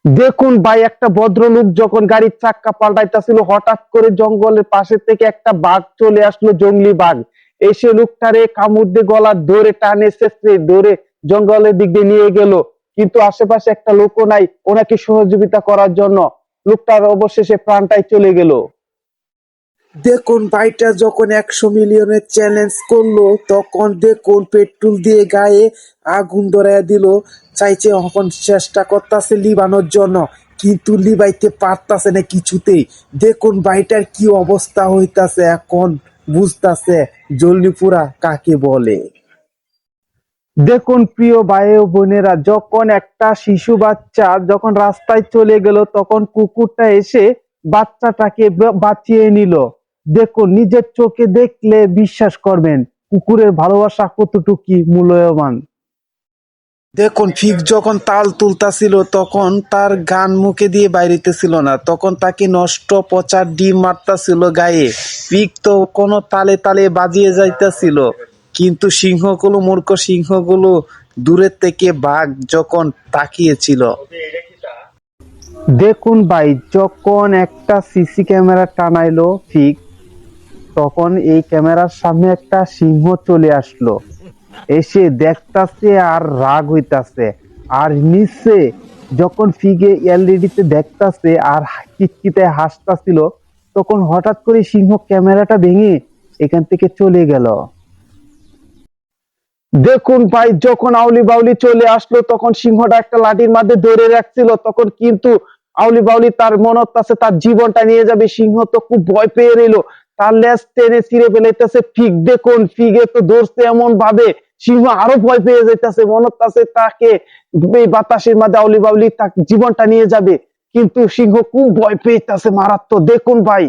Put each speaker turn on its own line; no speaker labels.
দেখুন ভাই, একটা ভদ্রলোক যখন গাড়ির চাক্কা পাল্টাইতেছিল, হঠাৎ করে জঙ্গলের পাশে থেকে একটা বাঘ চলে আসলো, জংলি বাঘ। এসে লোকটারে কামড় দিয়ে গলা ধরে টানে ছেঁচড়ে ধরে জঙ্গলের দিক দিয়ে নিয়ে গেল। কিন্তু আশেপাশে একটা লোকও নাই ওনাকে সহযোগিতা করার জন্য। লোকটার অবশেষে প্রাণটাই চলে গেল।
দেখুন ভাইটা যখন 100 মিলিয়নের চ্যালেঞ্জ করলো তখন দেখুন পেট্রোল দিয়ে গায়ে আগুন ধরাইয়া দিল। চাইছে এখন চেষ্টা করতেছে লিবানোর জন্য, কিন্তু লিবাইতে পারতাছে না কিছুতেই। দেখুন ভাইটার কি অবস্থা হইতাছে এখন, বুঝতাছে জলদিপুরা কাকে বলে।
দেখুন প্রিয় ভাই ও বোনেরা, যখন একটা শিশু বাচ্চা যখন রাস্তায় চলে গেল, তখন কুকুরটা এসে বাচ্চাটাকে বাঁচিয়ে নিল। দেখুন, নিজের চোখে দেখলে বিশ্বাস করবেন কুকুরের ভালোবাসা কতটুকু মূল্যবান।
দেখুন ফিক যখন তাল তুলতাছিল তখন তার গান মুখে দিয়ে বাইরিতেছিল না, তখন তাকে নষ্ট পচার ডিম মারতাছিল গায়ে। ফিক তো কোনো তালে তালে বাজিয়ে যাইতাছিল, কিন্তু সিংহগুলো, মূর্খ সিংহগুলো দূরের থেকে বাঘ যখন তাকিয়েছিল।
দেখুন ভাই, যখন একটা সিসি ক্যামেরা টানাইলো ঠিক তখন এই ক্যামেরার সামনে একটা সিংহ চলে আসলো। এসে দেখতাছে আর রাগ হইতাছে। আর নিচে যখন ফিগে এলইডি তে দেখতাছে আর কিটকিতে হাসতাছিল, তখন হঠাৎ করে সিংহ ক্যামেরাটা ভেঙে এখান থেকে চলে গেল। দেখুন ভাই, যখন আউলি বাউলি চলে আসলো তখন সিংহটা একটা লাঠির মধ্যে ধরে রাখছিল, তখন কিন্তু আউলি বাউলি তার মনে হচ্ছে তার জীবনটা নিয়ে যাবে। সিংহ তো খুব ভয় পেয়ে রইলো, তার লেজ টেনে ছিঁড়ে ফেলাইতেছে। ফিগ দেখুন, ফিগে তো ধরছে এমন ভাবে সিংহ আরো ভয় পেয়ে যাইতেছে, মনে হচ্ছে তাকে এই বাতাসের মধ্যে আউলি বাউলি তার জীবনটা নিয়ে যাবে। কিন্তু সিংহ খুব ভয় পেয়েছে মারাত্মক। দেখুন ভাই।